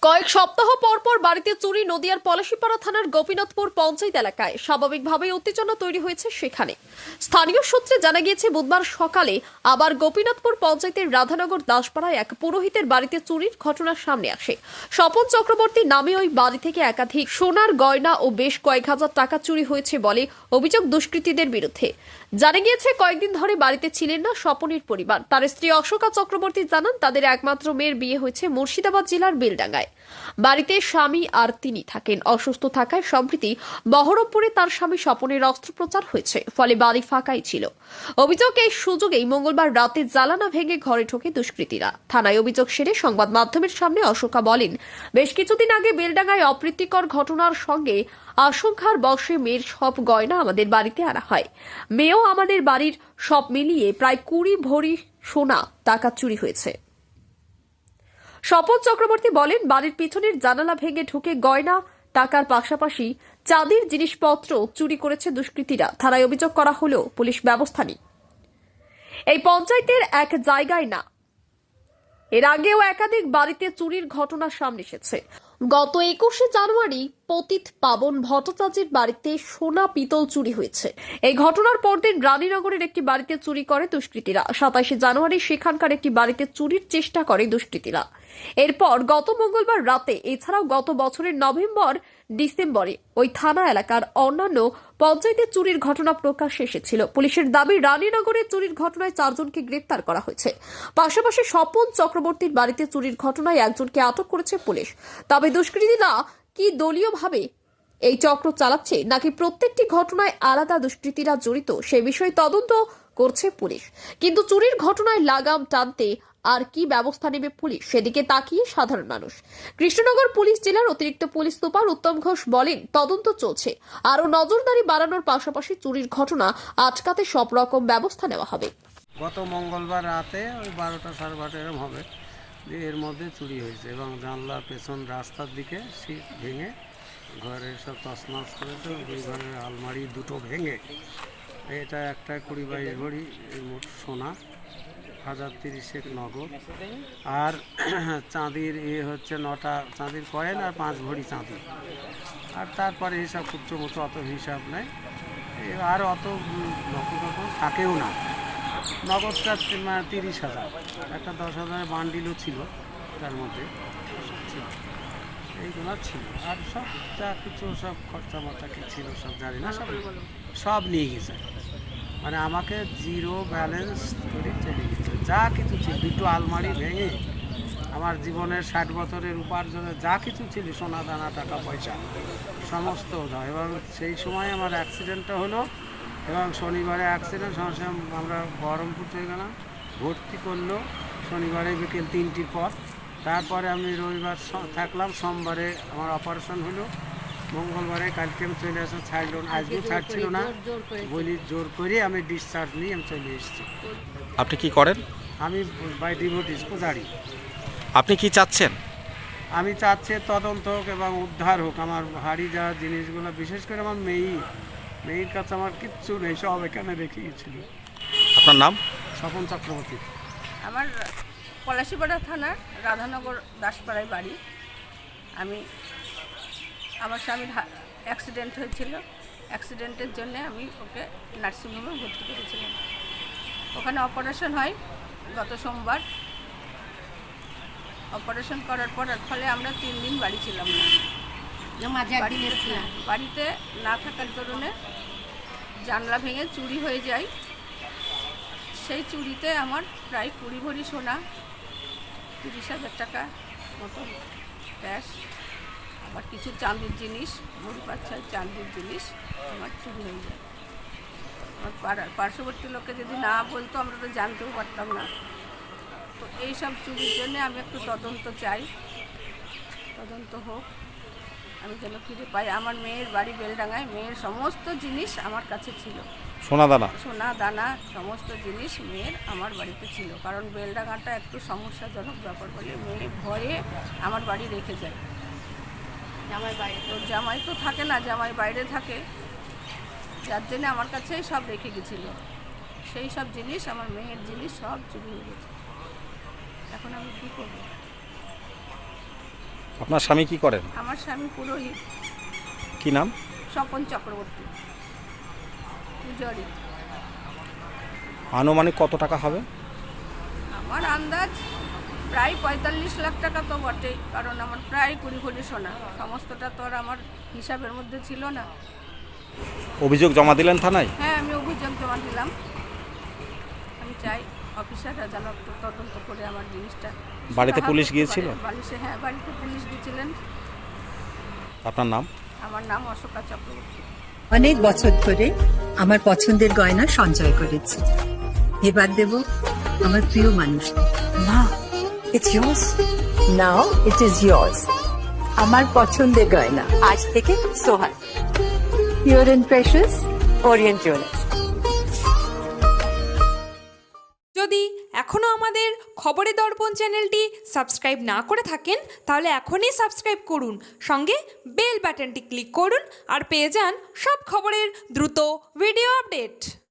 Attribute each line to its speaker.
Speaker 1: কয়েক সপ্তাহ পর পর বাড়িতে চুরি নদিয়ার পলাশীপাড়া থানার গোপীনাথপুর পঞ্চায়েত এলাকায় স্বাভাবিকভাবেই উত্তেজনা তৈরি হয়েছে সেখানে। স্থানীয় সূত্রে জানা গিয়েছে বুধবার সকালে আবার গোপীনাথপুর পঞ্চায়েতের রাধানগর দাসপাড়ায় এক পুরোহিতের বাড়িতে চুরির ঘটনা সামনে আসে। স্বপন চক্রবর্তী নামে ওই বাড়ি থেকে একাধিক সোনার গয়না ও বেশ কয়েক হাজার টাকা চুরি হয়েছে বলে অভিযোগ দুষ্কৃতীদের বিরুদ্ধে। জানা গিয়েছে কয়েকদিন ধরে বাড়িতে ছিলেন না স্বপনের পরিবার। তার স্ত্রী অশোকা চক্রবর্তী জানান তাদের একমাত্র মেয়ের বিয়ে হয়েছে মুর্শিদাবাদ জেলার বেলডাঙ্গায়। বাড়িতে স্বামী আর তিনি থাকেন। অসুস্থ থাকায় সম্প্রতি বহরমপুরে তার স্বামী স্বপনের অস্ত্রোপচার হয়েছে, ফলে বাড়ি ফাঁকাই ছিল। অভিযোগ এই সুযোগেই মঙ্গলবার রাতে জানালা ভেঙে ঘরে ঢোকে দুষ্কৃতীরা। থানায় অভিযোগ সেরে সংবাদ মাধ্যমের সামনে অশোকা বলেন, বেশ কিছুদিন আগে বেলডাঙ্গায় অপ্রীতিকর ঘটনার সঙ্গে আশঙ্কার বশে মেয়ের সব গয়না আমাদের বাড়িতে আনা হয়। মেয়েও আমাদের বাড়ির সব মিলিয়ে প্রায় 20 ভরি সোনা টাকা চুরি হয়েছে। স্বপন চক্রবর্তী বলেন, বাড়ির পিছনের জানালা ভেঙে ঢুকে গয়না টাকার পাশাপাশি চাঁদির জিনিসপত্র চুরি করেছে দুষ্কৃতীরা। থানায় অভিযোগ করা হলেও পুলিশ ব্যবস্থা নেই। এই পঞ্চায়েতের এক জায়গায় না, এর আগেও একাধিক বাড়িতে চুরির ঘটনা সামনে এসেছে। গত 21শে জানুয়ারি পতিত পাবন ভট্টাচার্যের বাড়িতে সোনা পিতল চুরি হয়েছে। এই ঘটনার পরদিন রানীনগরের একটি বাড়িতে চুরি করে দুষ্কৃতীরা। 27শে জানুয়ারি সেখানকার একটি বাড়িতে চুরির চেষ্টা করে দুষ্কৃতীরা। এরপর গত মঙ্গলবার রাতে, এছাড়াও গত বছরের নভেম্বর ডিসেম্বরে ওই থানা এলাকার অন্যান্য পঞ্চায়েতে চুরির ঘটনা প্রকাশ্যে এসেছিল। পুলিশের দাবি, রানীনগরের চুরির ঘটনায় 4 জনকে গ্রেপ্তার করা হয়েছে। পাশাপাশি স্বপন চক্রবর্তীর বাড়িতে চুরির ঘটনায় একজনকে আটক করেছে পুলিশ। তবে দুষ্কৃতীরা কি দলীয়ভাবে এই চক্র চালাচ্ছে নাকি প্রত্যেকটি ঘটনায় আলাদা দুষ্কৃতীরা জড়িত, সে বিষয়ে তদন্ত করছে পুলিশ। কিন্তু চুরির ঘটনায় লাগাম টানতে আর কি ব্যবস্থা নেবে পুলিশ, সেদিকে তাকিয়ে সাধারণ মানুষ। কৃষ্ণনগর পুলিশ জেলার অতিরিক্ত পুলিশ সুপার উত্তম ঘোষ বলেন, তদন্ত চলছে। আরও নজরদারি বাড়ানোর পাশাপাশি চুরির ঘটনা আটকাতে সব রকম ব্যবস্থা নেওয়া হবে।
Speaker 2: গত মঙ্গলবার রাতে ওই 12টা সাড়ে 12টা এরম হবে, এর মধ্যে চুরি হয়েছে এবং জানলার পেছন রাস্তার দিকে সিট ভেঙে ঘরের সব তছনছ করেছে। 2 ঘরের আলমারি 2টো ভেঙে, এটা একটা 20-22 ভরি মোট সোনা, 1030 নগদ, আর চাঁদির হচ্ছে 9টা চাঁদির কয়েন আর 5 ভরি চাঁদি। আর তারপরে হিসাব খুচরো মতো অত হিসাব নেই, আর অত নগদ থাকেও না। নগদটা 30,000, একটা 10,000 বান্ডিলও ছিল, তার মধ্যে ছিল, এইগুলো ছিল। আর সব যা কিছু সব খরচা মরচা কি ছিল সব জানি না, সব নিয়ে গেছে। মানে আমাকে জিরো ব্যালেন্স করে চলে গেছে। যা কিছু ছিল, 2টো আলমারি ভেঙে আমার জীবনের 60 বছরের উপার্জনে যা কিছু ছিল, সোনা দানা টাকা পয়সা সমস্ত দাও। এবং সেই সময় আমার অ্যাক্সিডেন্টটা হলো, এবং শনিবারে অ্যাক্সিডেন্ট, সঙ্গে আমরা বহরমপুর চলে গেলাম, ভর্তি করলো শনিবারে বিকেল 3টির পর। তারপরে আমি রবিবার থাকলাম, সোমবারে আমার অপারেশন হলো, মঙ্গলবারে কালকে আমি চলে আসা ছাড়ল না, আজকেও ছাড়ছিল না, বলি জোর করে আমি ডিসচার্জ নিয়ে আমি চলে এসেছি।
Speaker 3: আপনি কি করেন?
Speaker 2: আমি বাই ডিভোটিস পূজারি।
Speaker 3: আপনি কি চাচ্ছেন?
Speaker 2: আমি চাচ্ছি তদন্ত হোক এবং উদ্ধার হোক। আমার হারিয়ে যাওয়া জিনিসগুলো, বিশেষ করে আমার মেয়ের কাছে আমার কিচ্ছু নেই, সব এখানে রেখে গিয়েছিল।
Speaker 3: আপনার নাম?
Speaker 2: স্বপন চক্রবর্তী।
Speaker 4: আমার পলাশীপাড়া থানার রাধানগর দাসপাড়ায় বাড়ি। আমার স্বামীর অ্যাক্সিডেন্ট হয়েছিল, অ্যাক্সিডেন্টের জন্য আমি ওকে নার্সিংহোমে ভর্তি করেছিলাম। ওখানে অপারেশন হয় গত সোমবার। অপারেশন করার ফলে আমরা 3 দিন বাড়ি ছিলাম না। বাড়িতে না থাকার কারণে জানলা ভেঙে চুরি হয়ে যায়। সেই চুরিতে আমার প্রায় 20 ভরি সোনা, 30,000 টাকা মতো ক্যাশ, আবার কিছু চাঁদির জিনিস, ভরি 5-6 চাঁদির জিনিস আমার চুরি হয়ে যায়। আমার পার্শ্ববর্তী লোককে যদি না বলতো আমরা তো জানতেও পারতাম না। তো এইসব চুরির জন্য আমি একটু তদন্ত চাই, তদন্ত হোক, আমি যেন ফিরে পাই। আমার মেয়ের বাড়ি বেলডাঙ্গায়, মেয়ের সমস্ত জিনিস আমার কাছে ছিল, সোনা দানা সমস্ত জিনিস মেয়ের আমার বাড়িতে ছিল। কারণ বেলডাঙ্গাটা একটু সমস্যাজনক ব্যাপার বলে মেয়ে ভয়ে আমার বাড়ি রেখে যায়। জামাই তো থাকে না, জামাই বাইরে থাকে, যার জন্য আমার কাছেই সব রেখে গেছিল। সেই সব জিনিস, আমার মেয়ের জিনিস সব চুরি হয়ে গেছে। এখন আমি কী করব?
Speaker 3: আপনার স্বামী কি করেন?
Speaker 4: আমার স্বামী পুরোহিত,
Speaker 3: কি নাম?
Speaker 4: স্বপন চক্রবর্তী, পূজারি।
Speaker 3: আনুমানিক কত টাকা হবে?
Speaker 4: আমার আন্দাজ প্রায় 45 লাখ টাকা তো বটেই, কারণ আমার প্রায় 20 ভরি সোনা, সমস্তটা তো আর আমার হিসাবের মধ্যে ছিল না।
Speaker 3: অভিযোগ জমা দিলেন থানায়?
Speaker 4: হ্যাঁ, আমি অভিযোগ জমা দিলাম। আমি চাই অফিসাররা যেন একটু তদন্ত করে আমার জিনিসটা।
Speaker 3: বাড়িতে
Speaker 4: সুরাহা
Speaker 3: পুলিশ
Speaker 4: করতে
Speaker 3: গিয়েছিল?
Speaker 4: পারে। হ্যাঁ, বাড়িতে পুলিশ গিয়েছিলেন।
Speaker 3: আপনার নাম?
Speaker 4: আমার নাম অশোকা চক্রবর্তী।
Speaker 5: অনেক বছর ধরে আমার পছন্দের গয়না সঞ্চয় করেছি, এবার দেব আমার প্রিয় মানুষ।
Speaker 6: মা, it's yours.
Speaker 5: নাও ইট ইজ ইয়ার্স। আমার পছন্দের গয়না
Speaker 6: আজ থেকে Sohan,
Speaker 5: pure and precious.
Speaker 6: Orient Jewellers.
Speaker 7: যদি এখনও আমাদের খবরের দর্পণ চ্যানেলটি সাবস্ক্রাইব না করে থাকেন তাহলে এখনই সাবস্ক্রাইব করুন, সঙ্গে বেল বাটনটি ক্লিক করুন আর পেয়ে যান সব খবরের দ্রুত ভিডিও আপডেট।